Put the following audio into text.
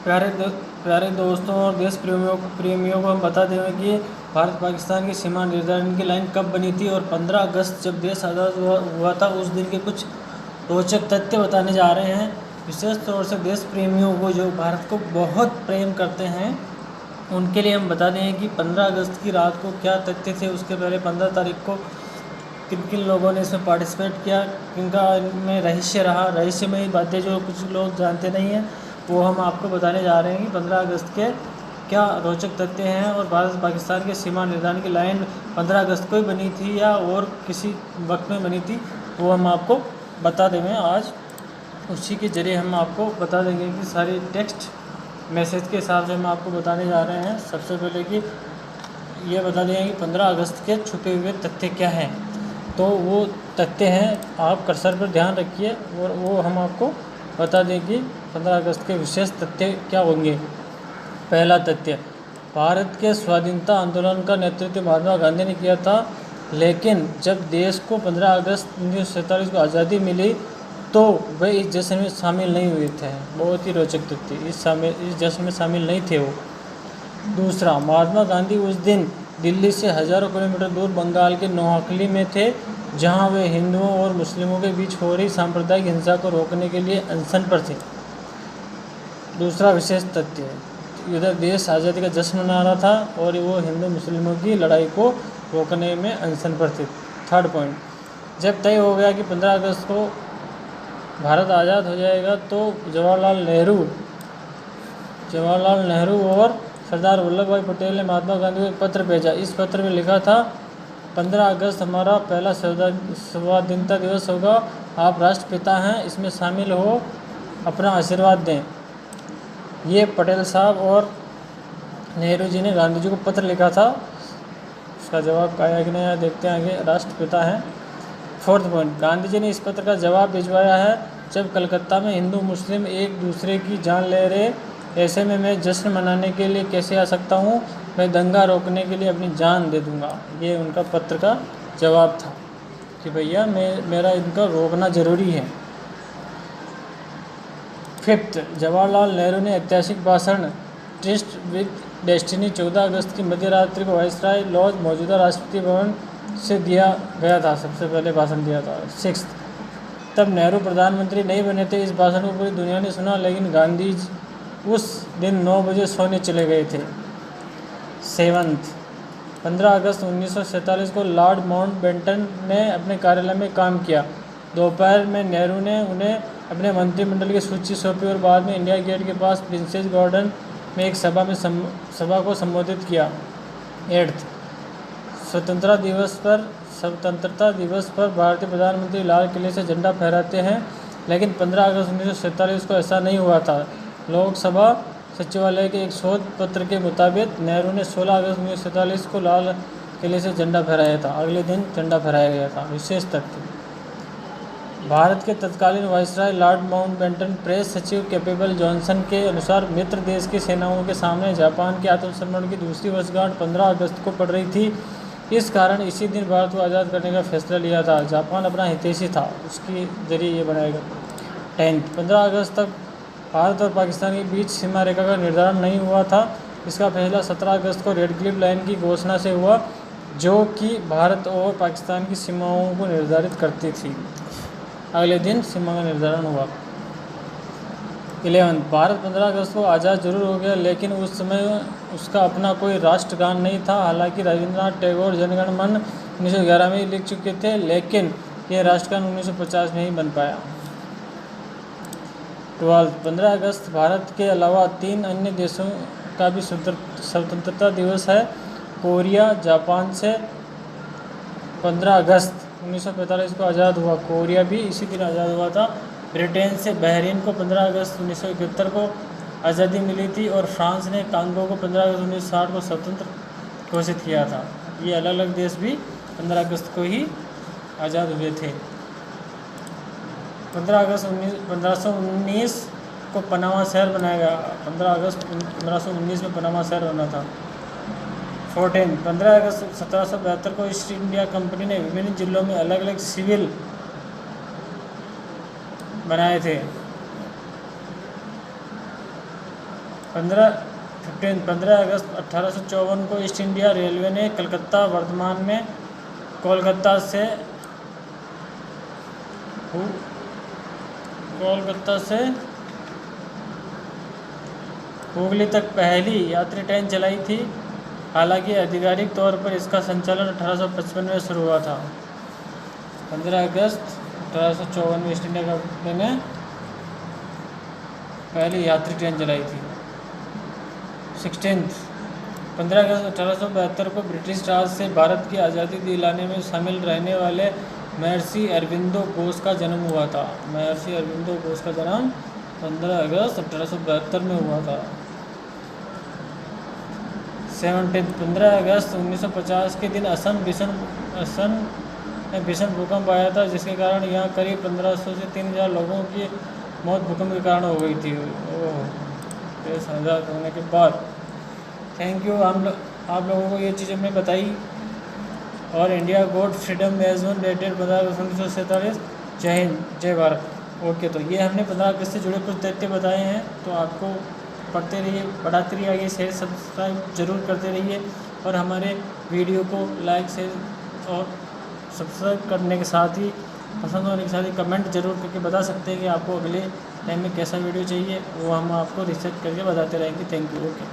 प्यारे दो, प्यारे दोस्तों और देश प्रेमियों को हम बता दें कि भारत पाकिस्तान की सीमा निर्धारण की लाइन कब बनी थी और 15 अगस्त जब देश आज़ाद हुआ था उस दिन के कुछ रोचक तथ्य बताने जा रहे हैं। विशेष तौर से देश प्रेमियों को जो भारत को बहुत प्रेम करते हैं उनके लिए हम बता दें कि 15 अगस्त की रात को क्या तथ्य थे। उसके पहले 15 तारीख को किन किन लोगों ने इसमें पार्टिसिपेट किया, किनका इनमें रहस्य रहा, रहस्यमयी बातें जो कुछ लोग जानते नहीं हैं वो हम आपको बताने जा रहे हैं कि 15 अगस्त के क्या रोचक तथ्य हैं और भारत पाकिस्तान के सीमा निर्धारण की लाइन 15 अगस्त को ही बनी थी या और किसी वक्त में बनी थी, वो हम आपको बता देंगे आज। उसी के ज़रिए हम आपको बता देंगे कि सारी टेक्स्ट मैसेज के हिसाब से हम आपको बताने जा रहे हैं। सबसे पहले कि ये बता देंगे कि 15 अगस्त के छुपे हुए तथ्य क्या हैं। तो वो तथ्य हैं, आप कर्सर पर ध्यान रखिए और वो हम आपको बता दें कि 15 अगस्त के विशेष तथ्य क्या होंगे। पहला तथ्य, भारत के स्वाधीनता आंदोलन का नेतृत्व महात्मा गांधी ने किया था, लेकिन जब देश को 15 अगस्त 1947 को आज़ादी मिली तो वे इस जश्न में शामिल नहीं हुए थे। बहुत ही रोचक तथ्य, इस जश्न में शामिल नहीं थे वो। दूसरा, महात्मा गांधी उस दिन दिल्ली से हज़ारों किलोमीटर दूर बंगाल के नोआखली में थे, जहां वे हिंदुओं और मुस्लिमों के बीच हो रही सांप्रदायिक हिंसा को रोकने के लिए अनशन पर थे। दूसरा विशेष तथ्य है, इधर देश आज़ादी का जश्न मना रहा था और वो हिंदू मुस्लिमों की लड़ाई को रोकने में अनशन पर थे। थर्ड पॉइंट, जब तय हो गया कि 15 अगस्त को भारत आज़ाद हो जाएगा तो जवाहरलाल नेहरू और सरदार वल्लभ भाई पटेल ने महात्मा गांधी को एक पत्र भेजा। इस पत्र में लिखा था, 15 अगस्त हमारा पहला स्वाधीनता दिवस होगा, आप राष्ट्रपिता हैं, इसमें शामिल हो, अपना आशीर्वाद दें। ये पटेल साहब और नेहरू जी ने गांधी जी को पत्र लिखा था। उसका जवाब आया कि नहीं, देखते हैं आगे। राष्ट्रपिता हैं। फोर्थ पॉइंट, गांधी जी ने इस पत्र का जवाब भिजवाया है जब कलकत्ता में हिंदू मुस्लिम एक दूसरे की जान ले रहे, ऐसे में मैं जश्न मनाने के लिए कैसे आ सकता हूँ, मैं दंगा रोकने के लिए अपनी जान दे दूँगा। ये उनका पत्र का जवाब था कि भैया मेरा इनका रोकना ज़रूरी है। फिफ्थ, जवाहरलाल नेहरू ने ऐतिहासिक भाषण ट्रिस्ट विद डेस्टिनी 14 अगस्त की मध्य रात्रि को वायसराय लॉज मौजूदा राष्ट्रपति भवन से दिया गया था, सबसे पहले भाषण दिया था। सिक्स्थ, तब नेहरू प्रधानमंत्री नहीं बने थे। इस भाषण को पूरी दुनिया ने सुना, लेकिन गांधी उस दिन 9 बजे सोने चले गए थे। सेवन्थ, 15 अगस्त 1947 को लॉर्ड माउंटबेटन ने अपने कार्यालय में काम किया। दोपहर में नेहरू ने उन्हें अपने मंत्रिमंडल की सूची सौंपी और बाद में इंडिया गेट के पास प्रिंसेस गार्डन में एक सभा को संबोधित किया। एट्थ, स्वतंत्रता दिवस पर भारतीय प्रधानमंत्री लाल किले से झंडा फहराते हैं, लेकिन 15 अगस्त 1947 को ऐसा नहीं हुआ था। लोकसभा सचिवालय के एक शोध पत्र के मुताबिक नेहरू ने 16 अगस्त 1947 को लाल किले से झंडा फहराया था। अगले दिन झंडा फहराया गया था। विशेष तथ्य, भारत के तत्कालीन वायसराय लॉर्ड माउंटबेटन प्रेस सचिव कैम्पबेल जॉनसन के अनुसार मित्र देश की सेनाओं के सामने जापान के आत्मसमरण की दूसरी वर्षगांठ 15 अगस्त को पड़ रही थी। इस कारण इसी दिन भारत को आज़ाद करने का फैसला लिया था। जापान अपना हितैषी था, उसके जरिए ये बनाएगा। 10th, 15 अगस्त तक भारत और पाकिस्तान के बीच सीमा रेखा का निर्धारण नहीं हुआ था। इसका फैसला 17 अगस्त को रेड क्लिफ लाइन की घोषणा से हुआ, जो कि भारत और पाकिस्तान की सीमाओं को निर्धारित करती थी। अगले दिन सीमा का निर्धारण हुआ। 11, भारत 15 अगस्त को आज़ाद जरूर हो गया, लेकिन उस समय उसका अपना कोई राष्ट्रगान नहीं था। हालांकि रविंद्रनाथ टैगोर जनगण मन 1911 में लिख चुके थे, लेकिन यह राष्ट्रगान 1950 में ही बन पाया। 12, 15 अगस्त भारत के अलावा 3 अन्य देशों का भी स्वतंत्रता दिवस है। कोरिया जापान से 15 अगस्त 1945 को आज़ाद हुआ। कोरिया भी इसी दिन आज़ाद हुआ था। ब्रिटेन से बहरीन को 15 अगस्त 1971 को आज़ादी मिली थी और फ्रांस ने कांगो को 15 अगस्त 1960 को स्वतंत्र घोषित किया था। ये अलग अलग देश भी 15 अगस्त को ही आज़ाद हुए थे। 15 अगस्त 1519 को पनामा शहर बनाया गया। 15 अगस्त 1519 में पनामा शहर बना था। 14, 15 अगस्त 1772 को ईस्ट इंडिया कंपनी ने विभिन्न जिलों में अलग अलग सिविल बनाए थे। 15 अगस्त 1854 को ईस्ट इंडिया रेलवे ने कलकत्ता वर्तमान में कोलकाता से हुगली तक पहली यात्री ट्रेन चलाई थी। हालांकि आधिकारिक तौर पर इसका संचालन 1855 में शुरू हुआ था। 15 अगस्त 1854 में ईस्ट इंडिया कंपनी ने पहली यात्री ट्रेन चलाई थी। 15 अगस्त 1872 को ब्रिटिश राज से भारत की आज़ादी दिलाने में शामिल रहने वाले महर्षि अरबिंदो घोष का जन्म हुआ था। महर्षि अरबिंदो घोष का जन्म 15 अगस्त 1872 में हुआ था। 15 अगस्त 1950 के दिन असम में भीषण भूकंप आया था, जिसके कारण यहाँ करीब 1500 से 3000 लोगों की मौत भूकंप के कारण हो गई थी। देश आज़ाद होने के बाद। Thank you. आप लोगों को ये चीज़ें मैं बताई। और India got freedom magazine dated 15 अगस्त 1947। जय हिंद, जय भारत। ओके, तो ये हमने 15 अगस्त से जुड़े कुछ तथ्य बताए हैं, तो आपको पढ़ते रहिए, बढ़ाते रहिए, आगे शेयर सब्सक्राइब जरूर करते रहिए और हमारे वीडियो को लाइक शेयर और सब्सक्राइब करने के साथ ही पसंद होने के साथ ही कमेंट जरूर करके बता सकते हैं कि आपको अगले टाइम में कैसा वीडियो चाहिए, वो हम आपको रिसर्च करके बताते रहेंगे। Thank you. ओके।